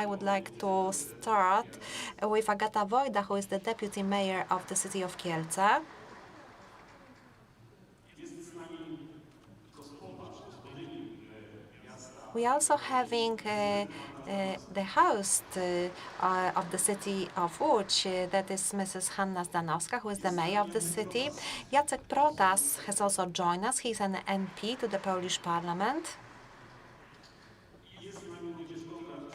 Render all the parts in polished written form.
I would like to start with Agata Wojda, who is the deputy mayor of the city of Kielce. We are also having the host of the city of Łódź, that is Mrs. Hanna Zdanowska, who is the mayor of the city. Jacek Protas has also joined us. He's an MP to the Polish Parliament.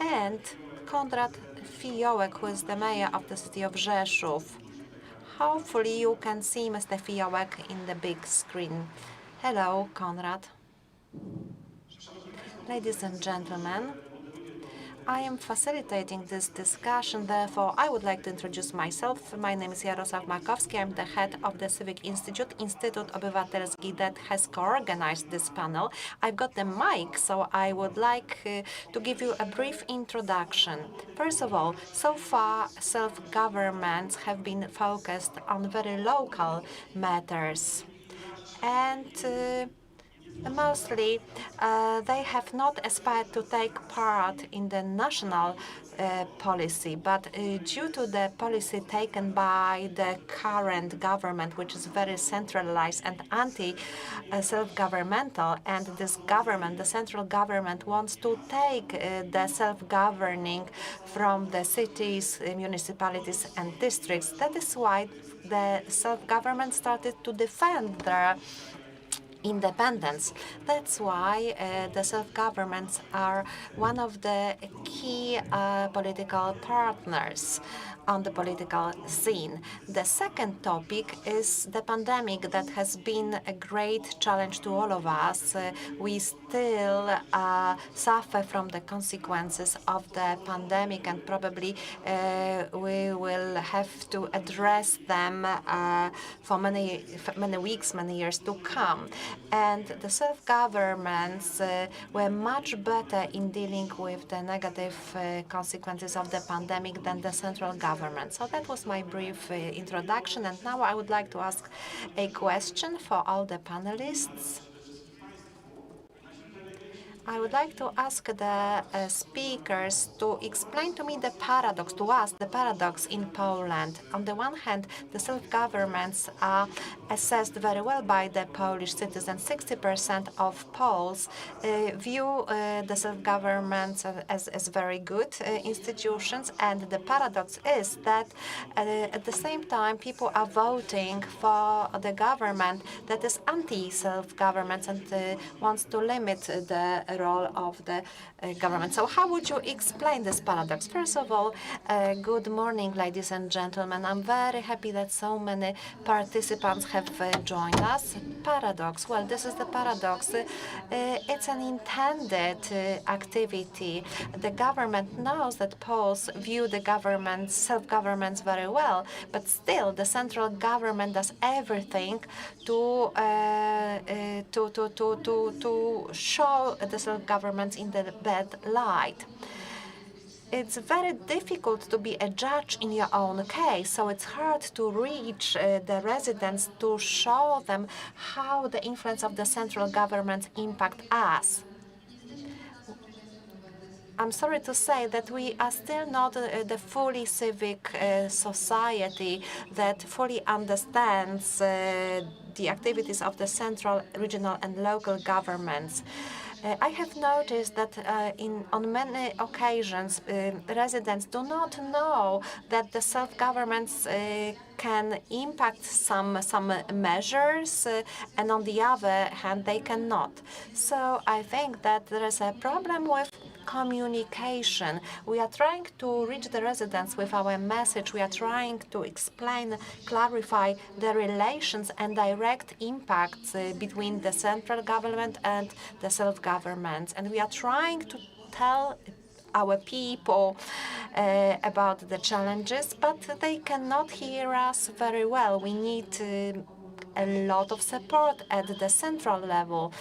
And Konrad Fijołek, who is the mayor of the city of Rzeszów. Hopefully you can see Mr. Fijołek in the big screen. Hello, Konrad. Ladies and gentlemen, I am facilitating this discussion, therefore I would like to introduce myself. My name is Jarosław Makowski. I'm the head of the Civic Institute, Instytut Obywatelski, that has co-organized this panel. I've got the mic, so I would like to give you a brief introduction. First of all, so far self-governments have been focused on very local matters, and mostly, they have not aspired to take part in the national policy, but due to the policy taken by the current government, which is very centralized and anti-self-governmental, and this government, the central government, wants to take the self-governing from the cities, municipalities, and districts. That is why the self-government started to defend their independence. That's why the self-governments are one of the key political partners on the political scene. The second topic is the pandemic that has been a great challenge to all of us. We still suffer from the consequences of the pandemic, and probably we will have to address them for many weeks, many years to come. And the self-governments were much better in dealing with the negative consequences of the pandemic than the central government. So that was my brief introduction, and now I would like to ask a question for all the panelists. I would like to ask the speakers to explain to me the paradox, to us, the paradox in Poland. On the one hand, the self-governments are assessed very well by the Polish citizens. 60% of Poles view the self-governments as very good institutions, and the paradox is that at the same time, people are voting for the government that is anti-self-governments and wants to limit the role of the government. So how would you explain this paradox? First of all, good morning, ladies and gentlemen. I'm very happy that so many participants have joined us. Paradox, well, this is the paradox. It's an intended activity. The government knows that Poles view the government, self-governments very well, but still the central government does everything to show the self-government in the bad light. It's very difficult to be a judge in your own case, so it's hard to reach the residents to show them how the influence of the central government impact us. I'm sorry to say that we are still not the fully civic society that fully understands the activities of the central, regional, and local governments. I have noticed that on many occasions, residents do not know that the self-governments can impact some measures, and on the other hand, they cannot. So I think that there is a problem with communication. We are trying to reach the residents with our message. We are trying to explain, clarify the relations and direct impacts between the central government and the self-governments. And we are trying to tell our people about the challenges, but they cannot hear us very well. We need a lot of support at the central level,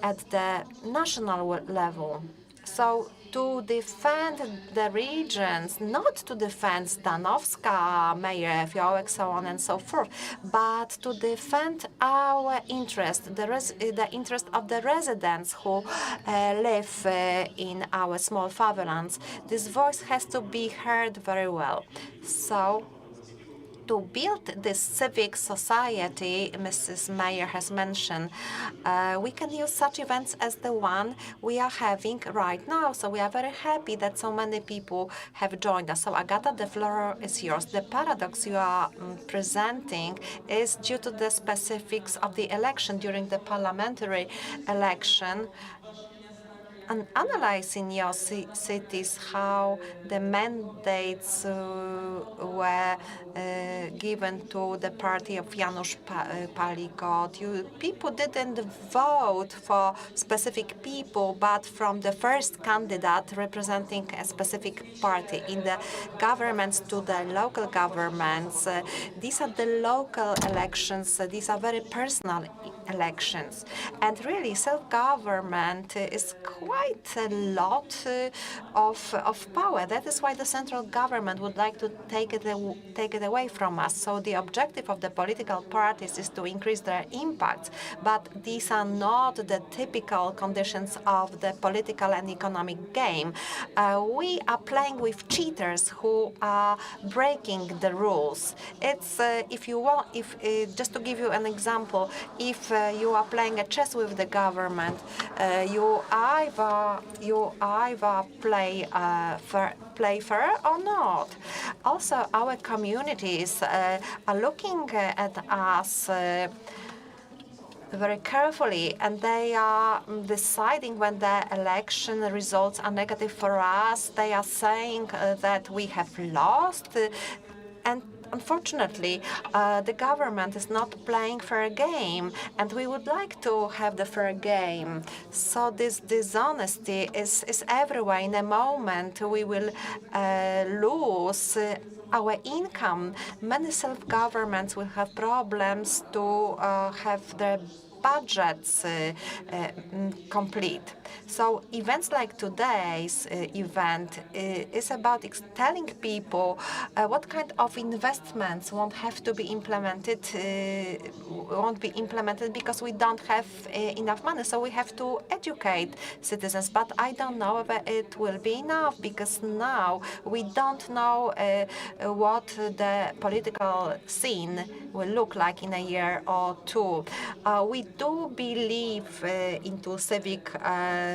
at the national level. So to defend the regions, not to defend Zdanowska, Mayor Fijołek, so on and so forth, but to defend our interest, the interest of the residents who live in our small fatherlands. This voice has to be heard very well. So, to build this civic society Mrs. Mayer has mentioned, we can use such events as the one we are having right now. So we are very happy that so many people have joined us. So Agata, the floor is yours. The paradox you are presenting is due to the specifics of the election. During the parliamentary election, and analyzing your cities, how the mandates were given to the party of Janusz Palikot. People didn't vote for specific people, but from the first candidate representing a specific party. In the governments to the local governments, these are the local elections. These are very personal elections. And really, self-government is quite a lot of power. That is why the central government would like to take it away from us. So the objective of the political parties is to increase their impact, but these are not the typical conditions of the political and economic game. We are playing with cheaters who are breaking the rules. It's just to give you an example, if you are playing a chess with the government, you either play fair or not. Also, our communities are looking at us very carefully, and they are deciding when the election results are negative for us. They are saying that we have lost, and unfortunately, the government is not playing fair game, and we would like to have the fair game. So this dishonesty is everywhere. In a moment, we will lose our income. Many self-governments will have problems to have their budgets complete. So events like today's event is about telling people what kind of investments won't be implemented because we don't have enough money. So we have to educate citizens. But I don't know whether it will be enough, because now we don't know what the political scene will look like in a year or two. We do believe into civic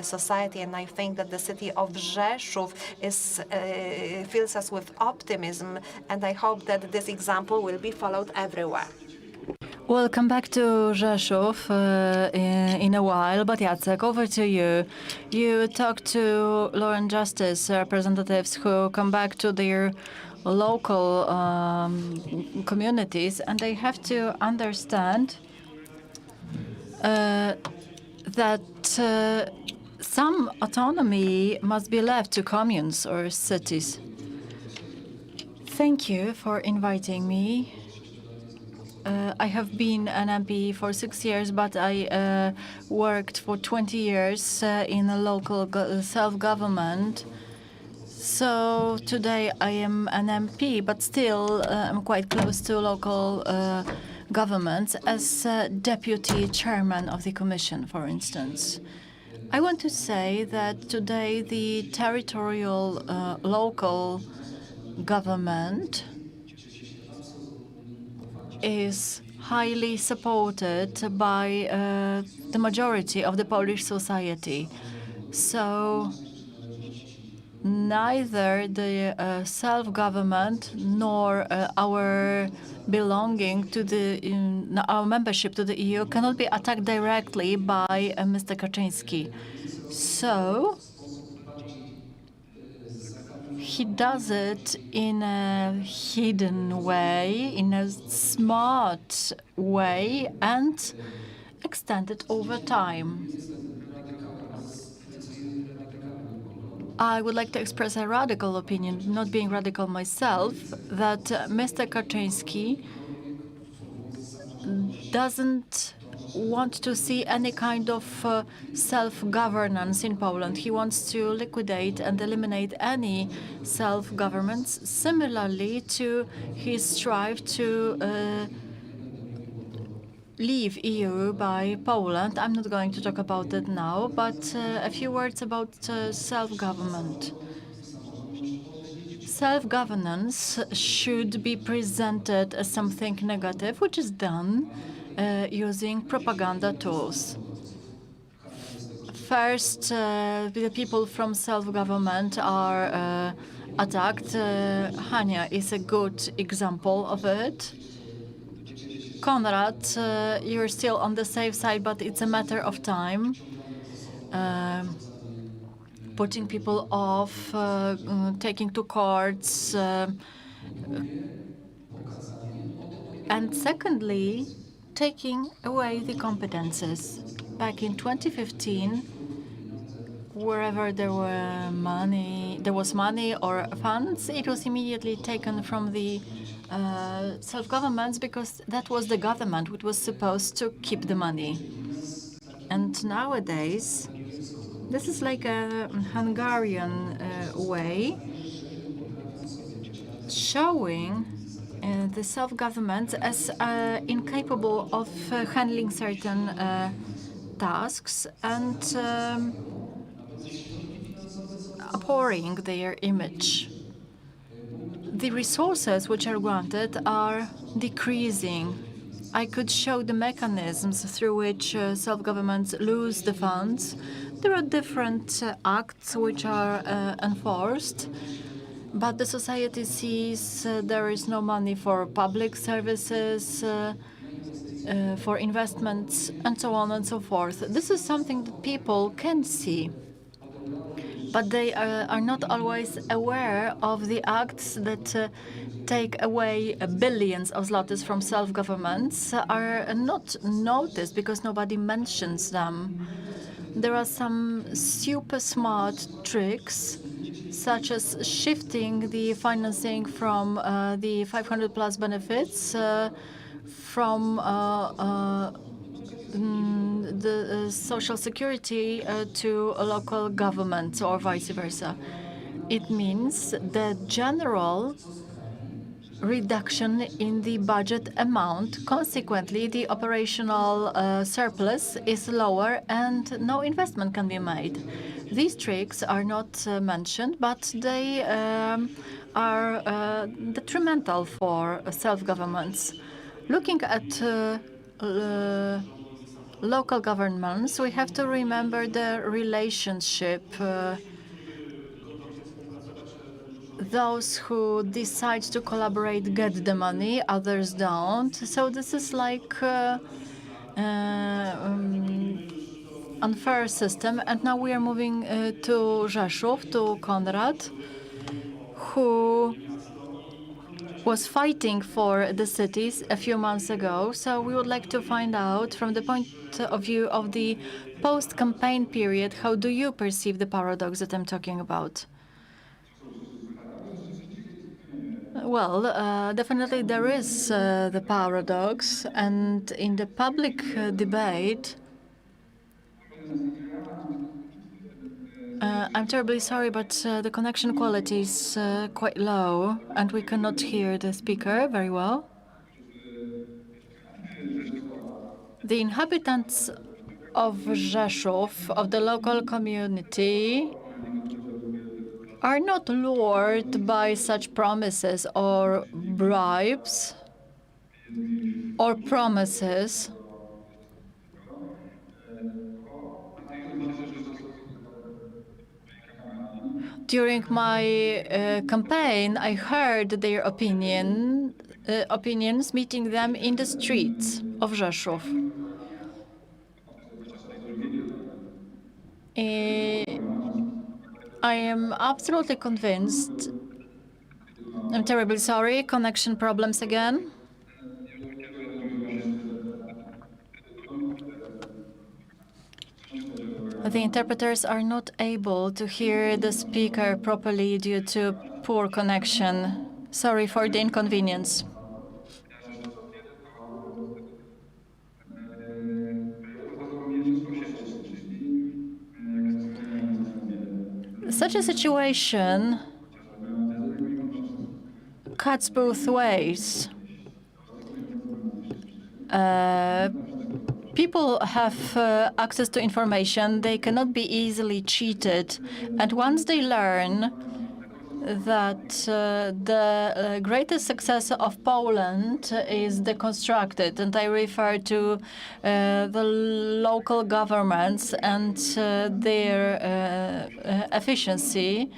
society, and I think that the city of Rzeszów fills us with optimism, and I hope that this example will be followed everywhere. We'll come back to Rzeszów in a while, but Jacek, over to you. You talk to Law and Justice representatives who come back to their local communities, and they have to understand that some autonomy must be left to communes or cities. Thank you for inviting me. I have been an MP for 6 years, but I worked for 20 years in a local self-government. So today I am an MP, but still I'm quite close to local governments as deputy chairman of the commission, for instance. I want to say that today the territorial local government is highly supported by the majority of the Polish society. So neither the self-government nor our belonging to our membership to the EU cannot be attacked directly by Mr. Kaczyński. So he does it in a hidden way, in a smart way, and extended over time. I would like to express a radical opinion, not being radical myself, that Mr. Kaczyński doesn't want to see any kind of self-governance in Poland. He wants to liquidate and eliminate any self-governments, similarly to his strive to leave EU by Poland. I'm not going to talk about that now, but a few words about self-government. Self-governance should be presented as something negative, which is done using propaganda tools. First, the people from self-government are attacked. Hanna is a good example of it. Konrad, you're still on the safe side, but it's a matter of time. Putting people off, taking to courts. And secondly, taking away the competences. Back in 2015, wherever there was money or funds, it was immediately taken from the self-governments because that was the government which was supposed to keep the money. And nowadays, this is like a Hungarian way showing the self-government as incapable of handling certain tasks and abhorring their image. The resources which are granted are decreasing. I could show the mechanisms through which self-governments lose the funds. There are different acts which are enforced, but the society sees there is no money for public services, for investments, and so on and so forth. This is something that people can see, but they are not always aware of the acts that take away billions of zlotys from self-governments are not noticed because nobody mentions them. There are some super smart tricks, such as shifting the financing from the 500 plus benefits from the social security to a local government or vice versa. It means the general reduction in the budget amount. Consequently, the operational surplus is lower and no investment can be made. These tricks are not mentioned, but they are detrimental for self-governments. Looking at local governments, we have to remember the relationship. Those who decide to collaborate get the money, others don't. So this is like unfair system. And now we are moving to Rzeszów, to Konrad, who was fighting for the cities a few months ago. So we would like to find out, from the point of view of the post-campaign period, how do you perceive the paradox that I'm talking about? Well, definitely there is the paradox, and in the public debate, I'm terribly sorry, but the connection quality is quite low, and we cannot hear the speaker very well. The inhabitants of Rzeszów, of the local community, are not lured by such promises or bribes or promises. During my campaign, I heard their opinions, meeting them in the streets of Rzeszów. I am absolutely convinced. I'm terribly sorry, connection problems again. The interpreters are not able to hear the speaker properly due to poor connection. Sorry for the inconvenience. Such a situation cuts both ways. People have access to information. They cannot be easily cheated. And once they learn that the greatest success of Poland is deconstructed, and I refer to the local governments and their efficiency,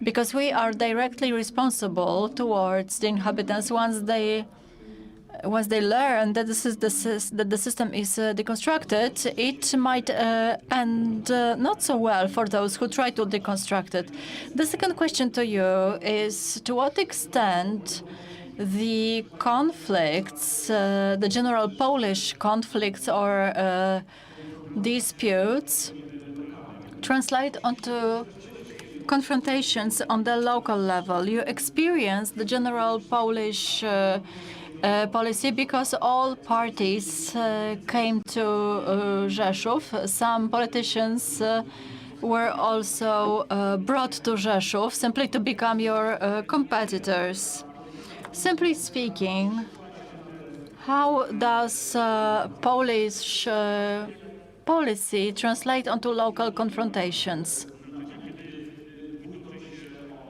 because we are directly responsible towards the inhabitants once they learn that the system is deconstructed, it might end not so well for those who try to deconstruct it. The second question to you is, to what extent the conflicts, the general Polish conflicts or disputes, translate onto confrontations on the local level? You experience the general Polish policy because all parties came to Rzeszów. Some politicians were also brought to Rzeszów simply to become your competitors. Simply speaking, how does Polish policy translate onto local confrontations?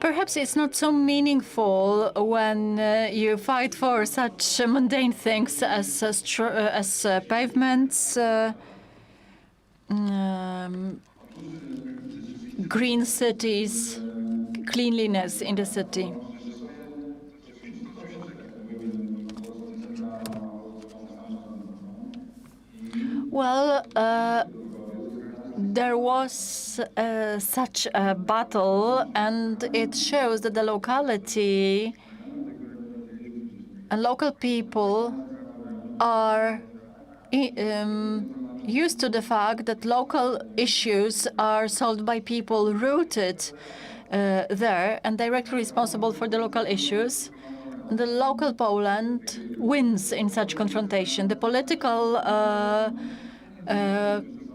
Perhaps it's not so meaningful when you fight for such mundane things as pavements, green cities, cleanliness in the city. Well, there was such a battle, and it shows that the locality and local people are used to the fact that local issues are solved by people rooted there and directly responsible for the local issues. The local Poland wins in such confrontation. The political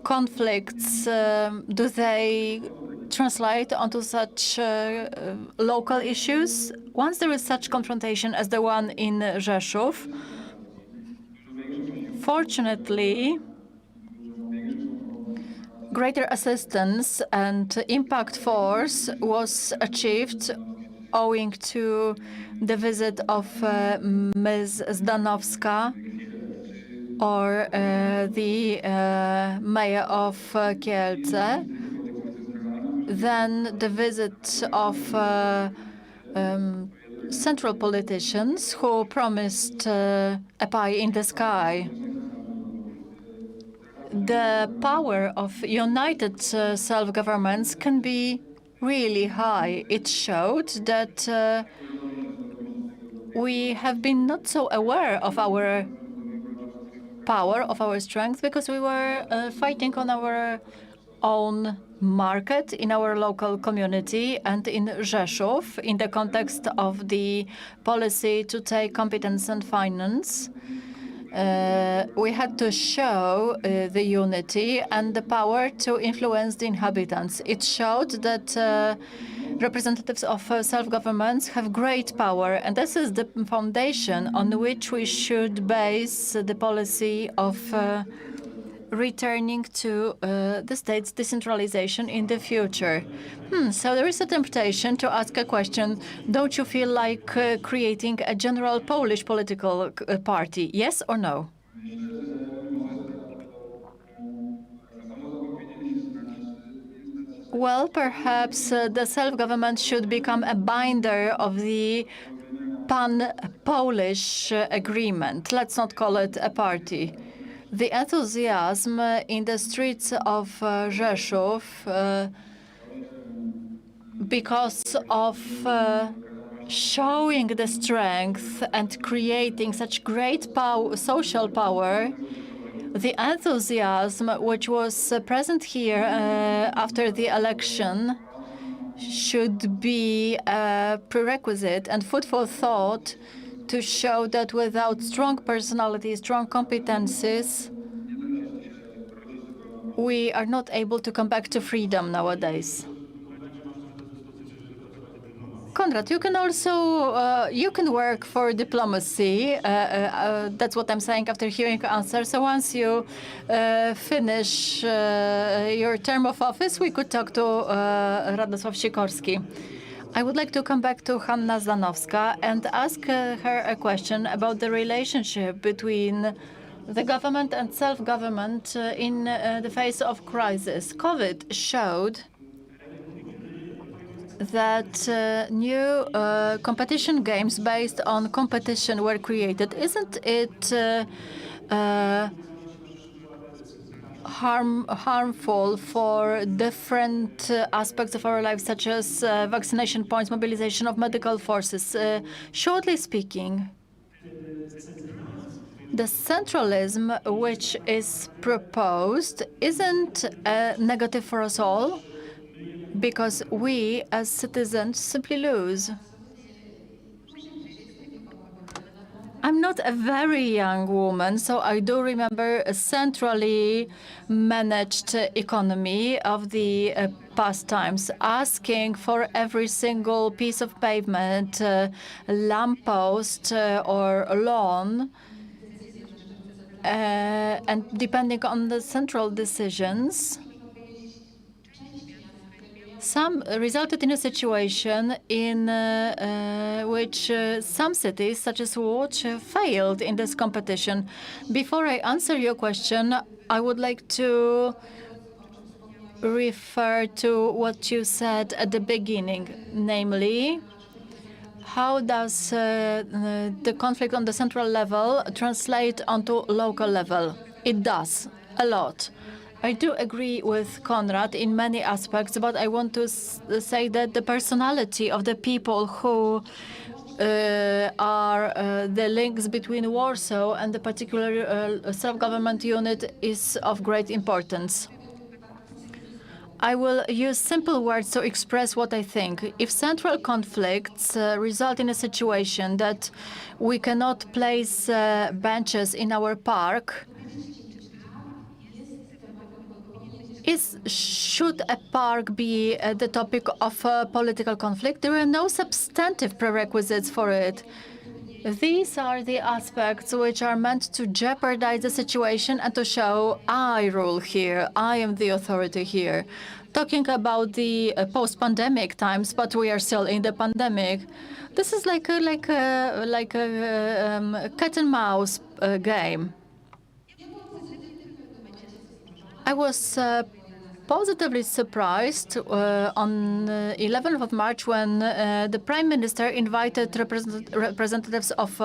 conflicts, do they translate onto such local issues? Once there is such confrontation as the one in Rzeszów, fortunately, greater assistance and impact force was achieved owing to the visit of Ms. Zdanowska, or the mayor of Kielce, then the visit of central politicians who promised a pie in the sky. The power of united self-governments can be really high. It showed that we have been not so aware of our power, of our strength, because we were fighting on our own market, in our local community, and in Rzeszów, in the context of the policy to take competence and finance. We had to show the unity and the power to influence the inhabitants. It showed that representatives of self-governments have great power, and this is the foundation on which we should base the policy of returning to the state's decentralization in the future. So there is a temptation to ask a question: don't you feel like creating a general Polish political party? Yes or no? Well, perhaps the self-government should become a binder of the pan-Polish agreement. Let's not call it a party. The enthusiasm in the streets of Rzeszów because of showing the strength and creating such great social power, the enthusiasm which was present here after the election should be a prerequisite and food for thought to show that without strong personalities, strong competencies, we are not able to come back to freedom nowadays. Konrad, you can also you can work for diplomacy. That's what I'm saying after hearing your answer. So once you finish your term of office, we could talk to Radosław Sikorski. I would like to come back to Hanna Zdanowska and ask her a question about the relationship between the government and self-government in the face of crisis. COVID showed that new competition games based on competition were created. Isn't it harmful for different aspects of our lives, such as vaccination points, mobilization of medical forces? Shortly speaking, the centralism which is proposed isn't negative for us all, because we as citizens simply lose. I'm not a very young woman, so I do remember a centrally managed economy of the past times, asking for every single piece of pavement, lamppost, or lawn, and depending on the central decisions, some resulted in a situation in which some cities, such as Łódź, failed in this competition. Before I answer your question, I would like to refer to what you said at the beginning, namely, how does the conflict on the central level translate onto local level? It does, a lot. I do agree with Konrad in many aspects, but I want to say that the personality of the people who are the links between Warsaw and the particular self-government unit is of great importance. I will use simple words to express what I think. If central conflicts result in a situation that we cannot place benches in our park, should a park be the topic of a political conflict? There are no substantive prerequisites for it. These are the aspects which are meant to jeopardize the situation and to show I rule here, I am the authority here. Talking about the post-pandemic times, but we are still in the pandemic. This is like a cat and mouse game. I was positively surprised on 11th of March when the Prime Minister invited representatives of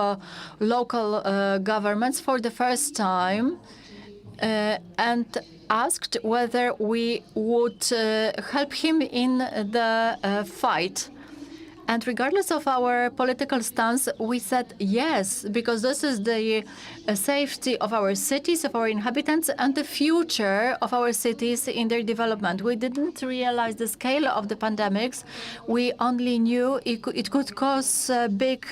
local governments for the first time and asked whether we would help him in the fight. And regardless of our political stance, we said yes, because this is the safety of our cities, of our inhabitants, and the future of our cities in their development. We didn't realize the scale of the pandemics. We only knew it could cause big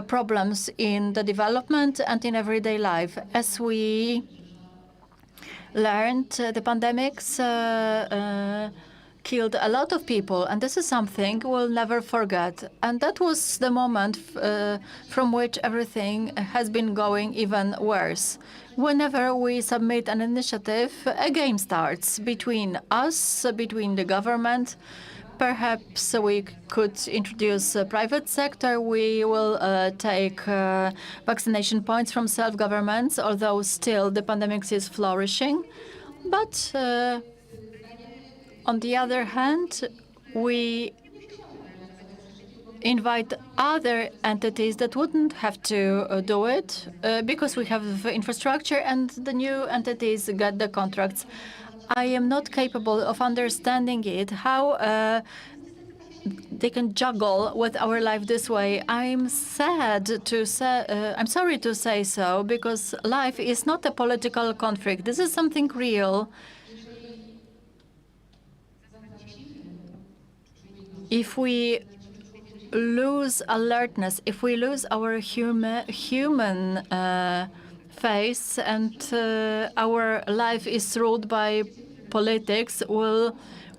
problems in the development and in everyday life. As we learned, the pandemics killed a lot of people, and this is something we'll never forget. And that was the moment from which everything has been going even worse. Whenever we submit an initiative, a game starts between us, between the government. Perhaps we could introduce a private sector. We will take vaccination points from self-governments, although still the pandemic is flourishing. But on the other hand, we invite other entities that wouldn't have to do it because we have infrastructure and the new entities get the contracts. I am not capable of understanding it, how they can juggle with our life this way. I'm sad to say, I'm sorry to say so, because life is not a political conflict. This is something real. If we lose alertness, if we lose our human face, and our life is ruled by politics,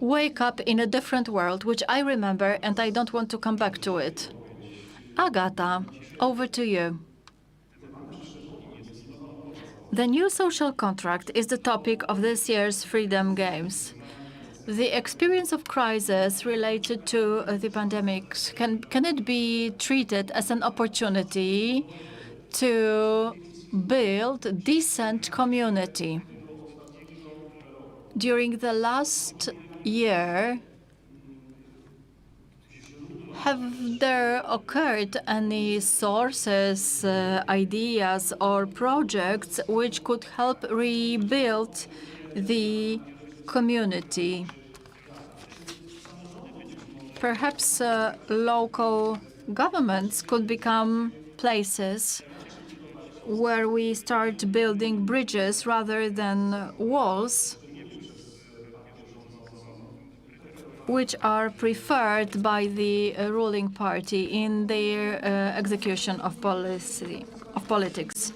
wake up in a different world, which I remember, and I don't want to come back to it. Agata, over to you. The new social contract is the topic of this year's Freedom Games. The experience of crisis related to the pandemic, can it be treated as an opportunity to build decent community? During the last year, have there occurred any sources, ideas, or projects which could help rebuild the community? Perhaps local governments could become places where we start building bridges rather than walls, which are preferred by the ruling party in their execution of politics.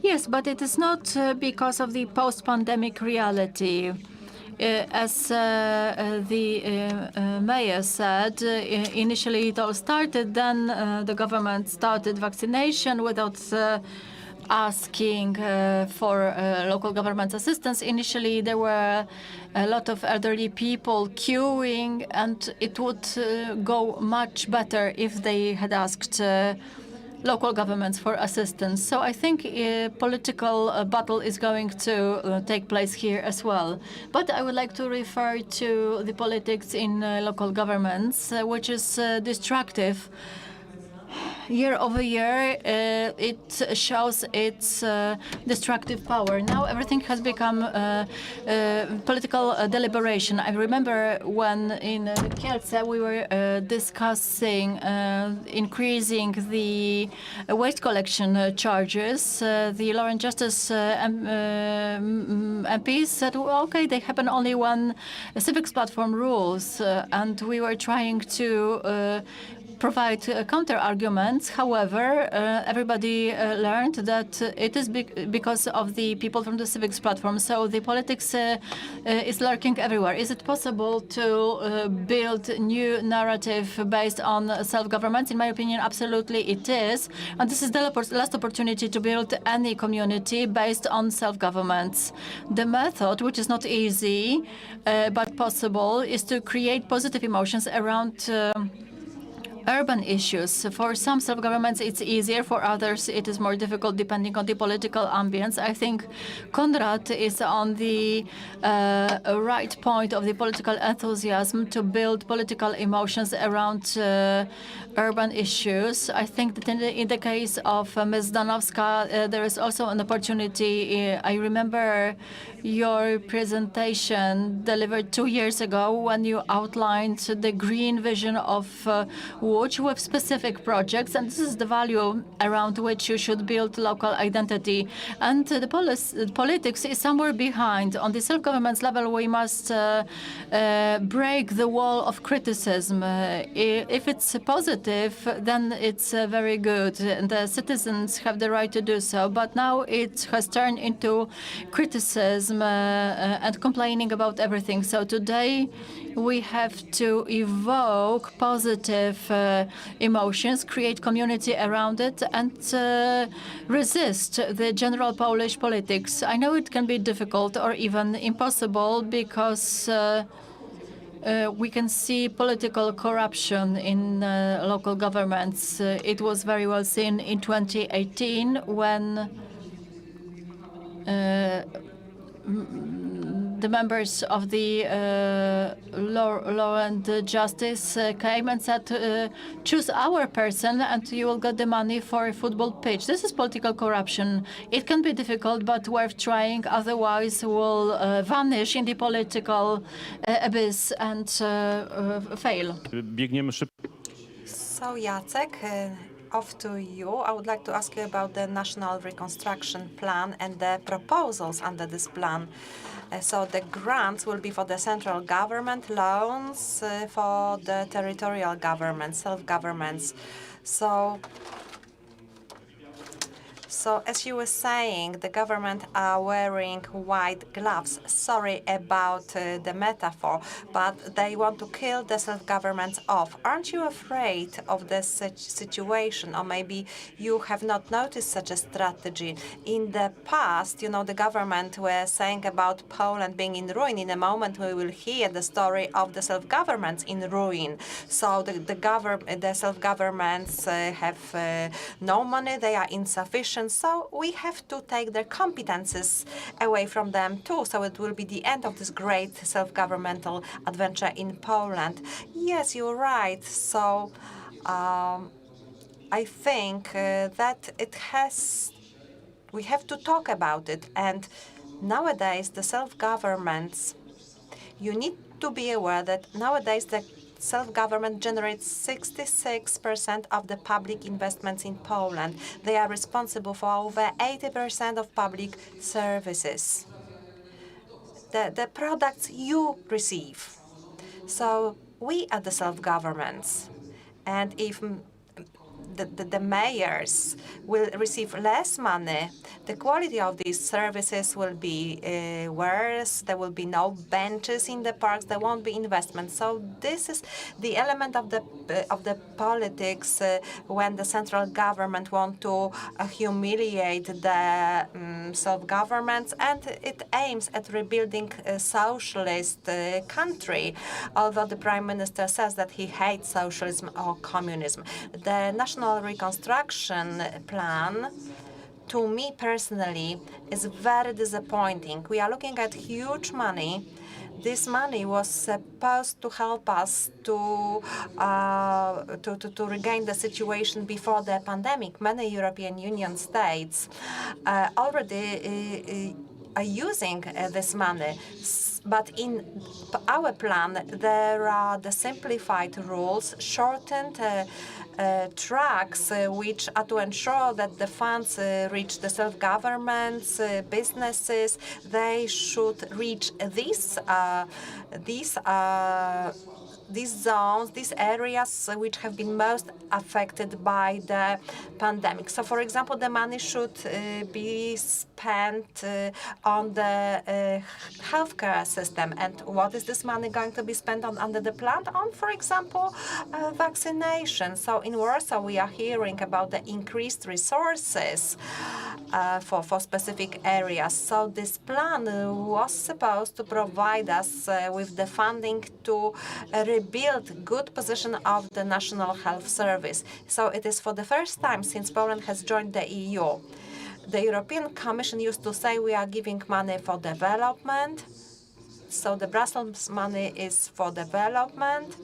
Yes, but it is not because of the post-pandemic reality. As the mayor said, initially it all started, then the government started vaccination without asking for local government assistance. Initially, there were a lot of elderly people queuing, and it would go much better if they had asked local governments for assistance. So I think a political battle is going to take place here as well. But I would like to refer to the politics in local governments, which is destructive. Year over year, it shows its destructive power. Now everything has become political deliberation. I remember when in Kielce we were discussing increasing the waste collection charges. The Law and Justice MPs said, well, okay, they happen only when civics platform rules, and we were trying to provide counter-arguments. However, everybody learned that it is because of the people from the civics platform. So the politics is lurking everywhere. Is it possible to build new narrative based on self-government? In my opinion, absolutely it is. And this is the last opportunity to build any community based on self-governments. The method, which is not easy but possible, is to create positive emotions around urban issues. For some self-governments, it's easier. For others, it is more difficult, depending on the political ambience. I think Konrad is on the right point of the political enthusiasm to build political emotions around urban issues. I think that in the case of Ms. Zdanowska, there is also an opportunity. I remember your presentation delivered 2 years ago when you outlined the green vision of Łódź with specific projects, and this is the value around which you should build local identity. And the politics is somewhere behind. On the self-government level, we must break the wall of criticism. If it's positive, then it's very good. And the citizens have the right to do so. But now it has turned into criticism and complaining about everything. So today we have to evoke positive emotions, create community around it, and resist the general Polish politics. I know it can be difficult or even impossible because we can see political corruption in local governments. It was very well seen in 2018 when the members of the Law and Justice came and said, choose our person and you will get the money for a football pitch. This is political corruption. It can be difficult, but worth trying. Otherwise, we'll vanish in the political abyss and fail. So, Jacek, off to you. I would like to ask you about the National Reconstruction Plan and the proposals under this plan. So the grants will be for the central government, loans for the territorial government, self-governments. So So, as you were saying, the government are wearing white gloves. Sorry about the metaphor, but they want to kill the self-governments off. Aren't you afraid of this situation? Or maybe you have not noticed such a strategy. In the past, the government were saying about Poland being in ruin. In a moment, we will hear the story of the self-governments in ruin. So the self-governments have no money, they are insufficient. So we have to take their competences away from them too. So it will be the end of this great self-governmental adventure in Poland. Yes, you're right. So I think that we have to talk about it. And nowadays, the self-governments, you need to be aware that nowadays the self-government generates 66% of the public investments in Poland. They are responsible for over 80% of public services. The products you receive. So we are the self-governments. And if the mayors will receive less money, the quality of these services will be worse. There will be no benches in the parks. There won't be investment. So this is the element of the politics when the central government want to humiliate the self-governments, and it aims at rebuilding a socialist country. Although the prime minister says that he hates socialism or communism, the national reconstruction plan, to me personally, is very disappointing. We are looking at huge money. This money was supposed to help us to regain the situation before the pandemic. Many European Union states already are using this money. But in our plan, there are the simplified rules, shortened tracks, which are to ensure that the funds reach the self-governments, businesses. They should reach these zones, these areas which have been most affected by the pandemic. So, for example, the money should be spent on the healthcare system. And what is this money going to be spent on under the plan? On, for example, vaccination. So in Warsaw, we are hearing about the increased resources for specific areas. So this plan was supposed to provide us with the funding to rebuild good position of the National Health Service. So it is for the first time since Poland has joined the EU. The European Commission used to say we are giving money for development. So the Brussels money is for development.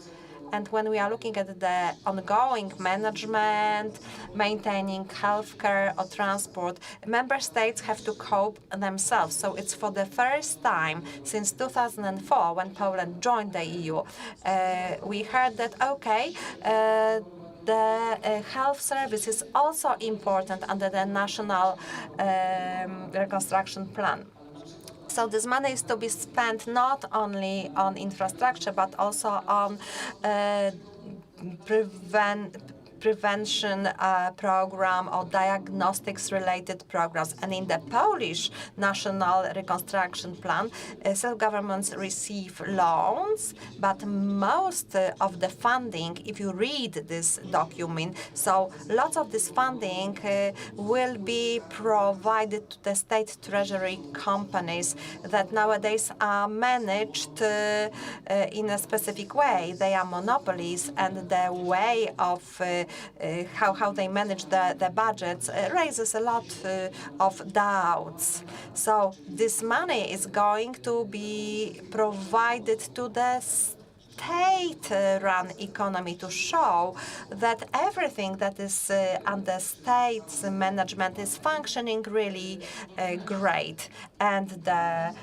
And when we are looking at the ongoing management, maintaining healthcare or transport, member states have to cope themselves. So it's for the first time since 2004, when Poland joined the EU, we heard that, okay, the health service is also important under the national reconstruction plan. So this money is to be spent not only on infrastructure, but also on prevention program or diagnostics-related programs. And in the Polish National Reconstruction Plan, self-governments receive loans, but most of the funding, if you read this document, so lots of this funding will be provided to the state treasury companies that nowadays are managed in a specific way. They are monopolies, and the way of how they manage the budgets raises a lot of doubts. So this money is going to be provided to the state-run economy to show that everything that is under state's management is functioning really great. And the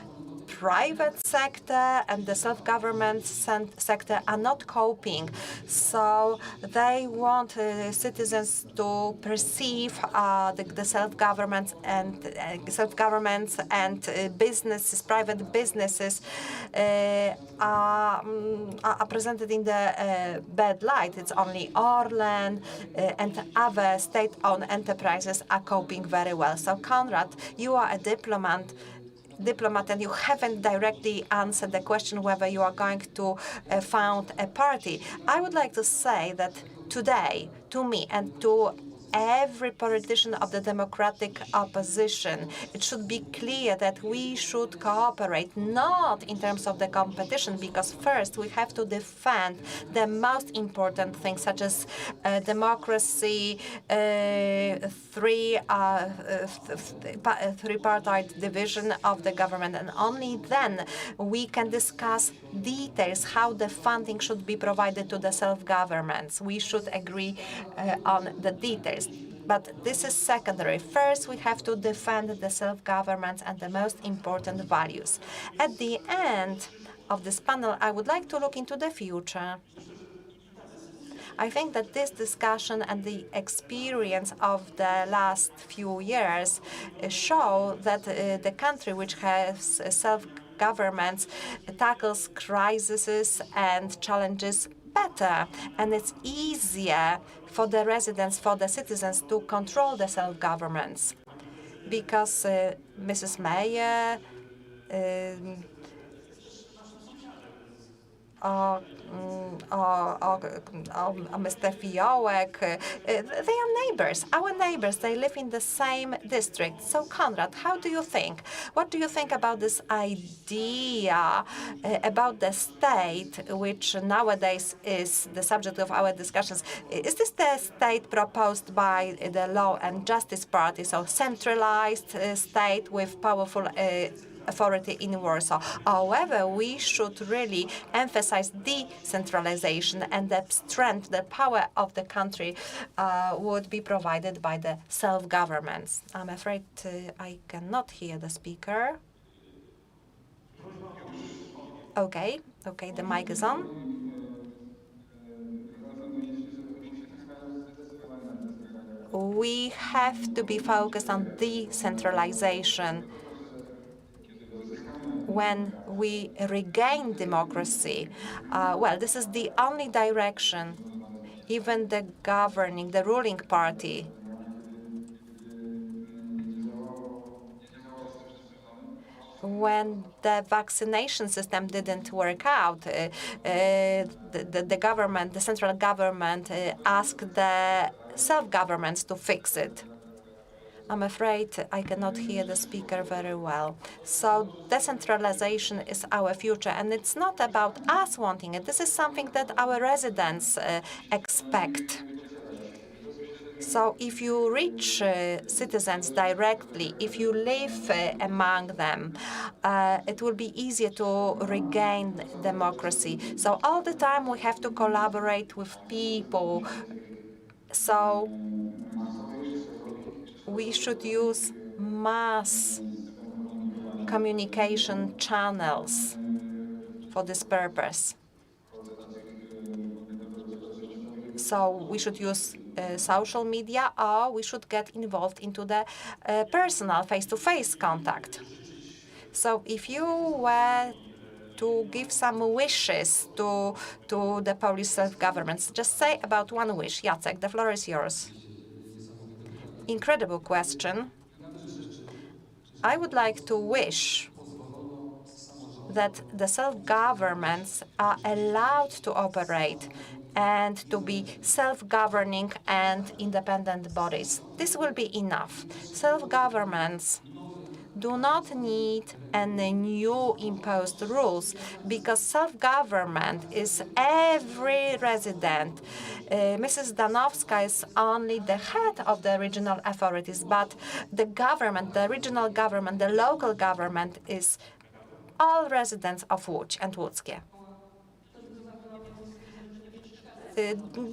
private sector and the self-government sector are not coping. So they want citizens to perceive the self-governments and businesses, private businesses are presented in the bad light. It's only Orlen and other state-owned enterprises are coping very well. So Konrad, you are a diplomat, and you haven't directly answered the question whether you are going to found a party. I would like to say that today, to me and to every politician of the democratic opposition, it should be clear that we should cooperate, not in terms of the competition, because first we have to defend the most important things, such as democracy, three-party division of the government, and only then we can discuss details, how the funding should be provided to the self-governments. We should agree on the details. But this is secondary. First, we have to defend the self-government and the most important values. At the end of this panel, I would like to look into the future. I think that this discussion and the experience of the last few years show that the country which has self-governments tackles crises and challenges better, and it's easier for the residents, for the citizens to control the self-governments, because Mrs. Mayor or Mr. Fijołek, they are neighbors, our neighbors. They live in the same district. So, Konrad, how do you think? What do you think about this idea about the state, which nowadays is the subject of our discussions? Is this the state proposed by the Law and Justice Party, so centralized state with powerful authority in Warsaw? However, we should really emphasize decentralization, and the strength, the power of the country would be provided by the self-governments. I'm afraid I cannot hear the speaker. Okay, the mic is on. We have to be focused on decentralization. When we regain democracy, well, this is the only direction. Even the ruling party, when the vaccination system didn't work out, the government, the central government, asked the self-governments to fix it. I'm afraid I cannot hear the speaker very well. So decentralization is our future, and it's not about us wanting it. This is something that our residents expect. So if you reach citizens directly, if you live among them, it will be easier to regain democracy. So all the time we have to collaborate with people. So we should use mass communication channels for this purpose. So we should use social media, or we should get involved into the personal face-to-face contact. So if you were to give some wishes to the Polish self-governments, just say about one wish. Jacek, the floor is yours. Incredible question. I would like to wish that the self-governments are allowed to operate and to be self-governing and independent bodies. This will be enough. Self-governments do not need any new imposed rules, because self-government is every resident. Mrs. Zdanowska is only the head of the regional authorities, but the government, the regional government, the local government is all residents of Łódź and Łódzkie.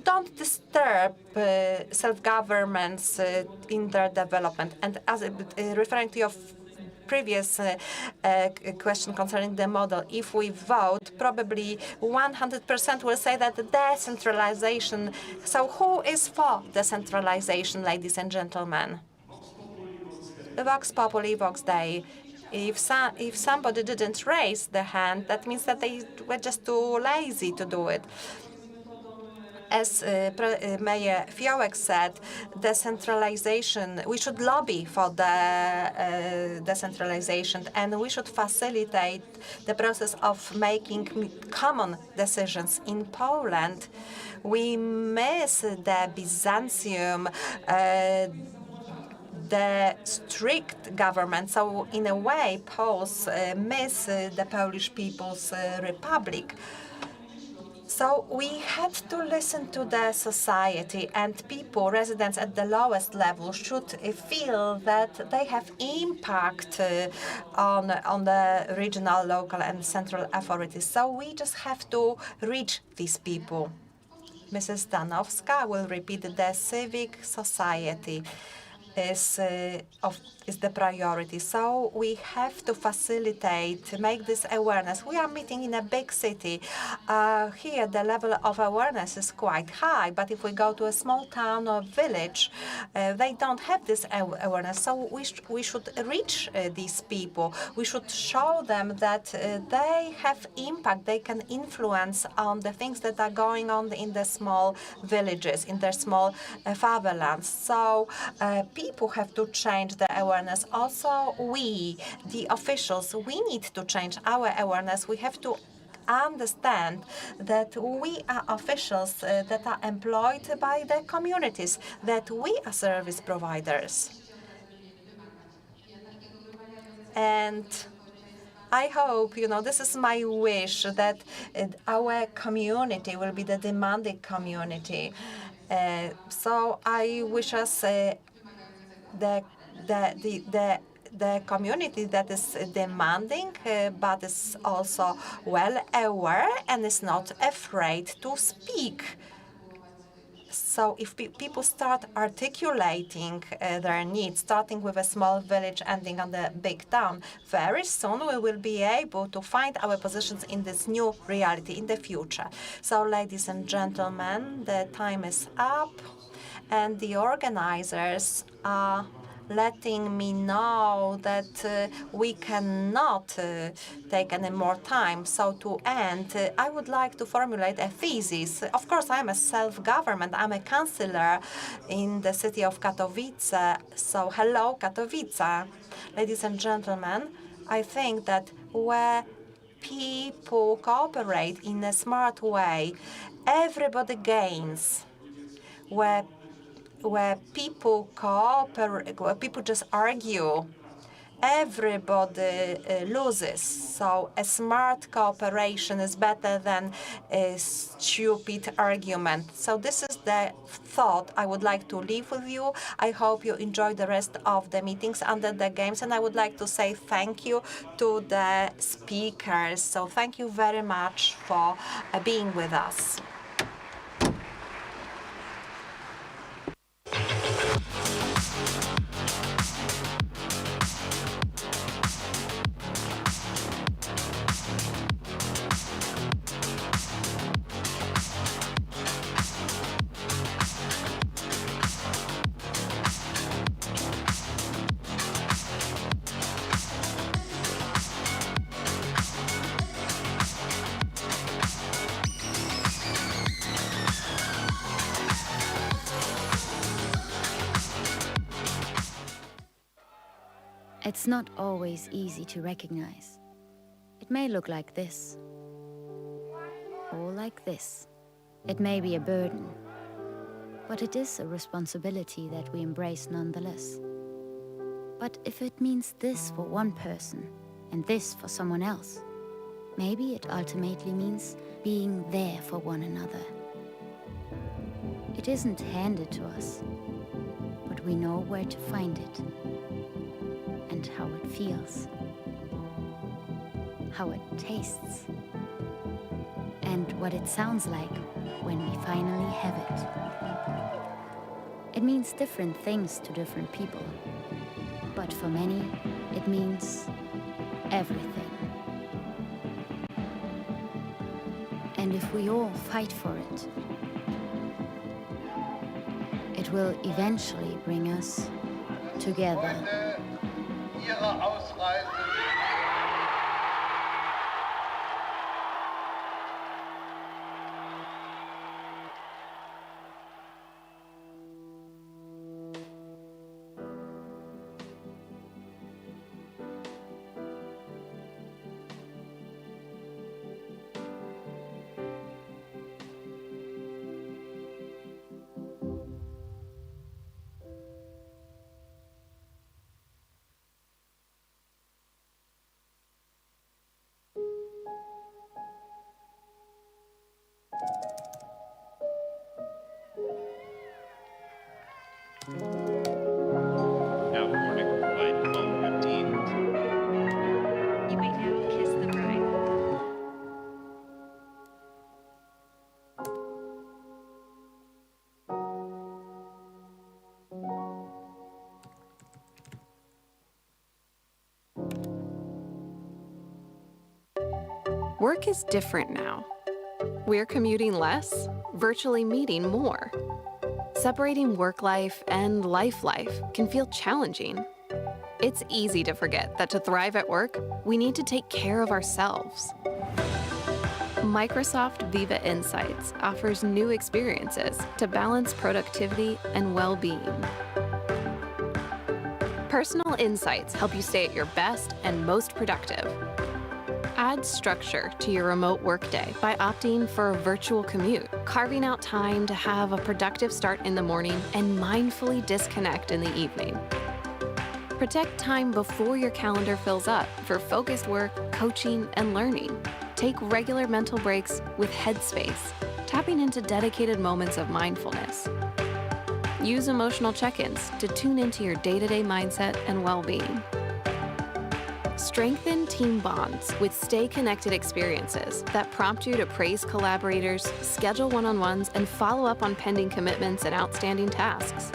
Don't disturb self-governments in their development. And as referring to your previous question concerning the model. If we vote, probably 100% will say that decentralization. So who is for decentralization, ladies and gentlemen? The Vox Populi, Vox Dei. If somebody didn't raise the hand, that means that they were just too lazy to do it. As Mayor Fijołek said, decentralization, we should lobby for the decentralization, and we should facilitate the process of making common decisions. In Poland, we miss the Byzantium, the strict government. So in a way, Poles miss the Polish People's Republic. So we had to listen to the society, and people, residents at the lowest level, should feel that they have impact on the regional, local, and central authorities. So we just have to reach these people. Mrs. Zdanowska will repeat the civic society is the priority. So we have to facilitate, make this awareness. We are meeting in a big city. Here, the level of awareness is quite high, but if we go to a small town or village, they don't have this awareness. So we should reach these people. We should show them that they have impact, they can influence on the things that are going on in the small villages, in their small fatherlands. So people have to change the awareness. Also, we, the officials, we need to change our awareness. We have to understand that we are officials that are employed by the communities, that we are service providers. And I hope, this is my wish, that our community will be the demanding community. So I wish us the community that is demanding, but is also well aware and is not afraid to speak. So if people start articulating their needs, starting with a small village, ending on the big town, very soon we will be able to find our positions in this new reality in the future. So, ladies and gentlemen, the time is up, and the organizers are letting me know that we cannot take any more time. So to end, I would like to formulate a thesis. Of course, I'm a self-government. I'm a councillor in the city of Katowice. So hello, Katowice. Ladies and gentlemen, I think that where people cooperate in a smart way, everybody gains. Where people cooperate, where people just argue, everybody loses. So a smart cooperation is better than a stupid argument. So this is the thought I would like to leave with you. I hope you enjoy the rest of the meetings under the games, and I would like to say thank you to the speakers. So thank you very much for being with us. It's not always easy to recognize. It may look like this, or like this. It may be a burden, but it is a responsibility that we embrace nonetheless. But if it means this for one person and this for someone else, maybe it ultimately means being there for one another. It isn't handed to us, but we know where to find it. And how it feels, how it tastes, and what it sounds like when we finally have it. It means different things to different people, but for many, It means everything. And if we all fight for it, it will eventually bring us together. Ihre Ausreise. Now warning, flight 1215. You may now kiss the bride. Work is different now. We're commuting less, virtually meeting more. Separating work life and life can feel challenging. It's easy to forget that to thrive at work, we need to take care of ourselves. Microsoft Viva Insights offers new experiences to balance productivity and well-being. Personal insights help you stay at your best and most productive. Add structure to your remote workday by opting for a virtual commute, carving out time to have a productive start in the morning and mindfully disconnect in the evening. Protect time before your calendar fills up for focused work, coaching, and learning. Take regular mental breaks with Headspace, tapping into dedicated moments of mindfulness. Use emotional check-ins to tune into your day-to-day mindset and well-being. Strengthen team bonds with Stay Connected experiences that prompt you to praise collaborators, schedule one-on-ones, and follow up on pending commitments and outstanding tasks.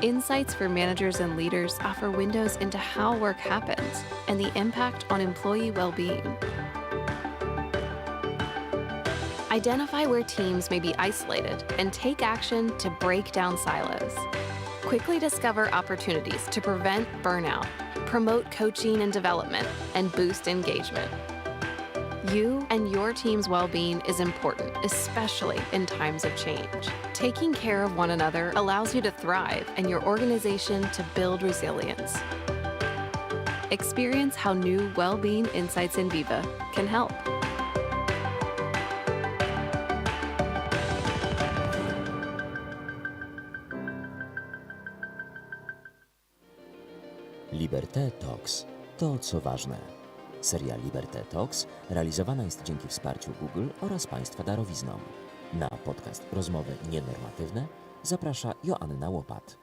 Insights for managers and leaders offer windows into how work happens and the impact on employee well-being. Identify where teams may be isolated and take action to break down silos. Quickly discover opportunities to prevent burnout, promote coaching and development, and boost engagement. You and your team's well-being is important, especially in times of change. Taking care of one another allows you to thrive and your organization to build resilience. Experience how new well-being insights in Viva can help. Liberté Talks. To, co ważne. Seria Liberté Talks realizowana jest dzięki wsparciu Google oraz Państwa darowizną. Na podcast Rozmowy Nienormatywne zaprasza Joanna Łopat.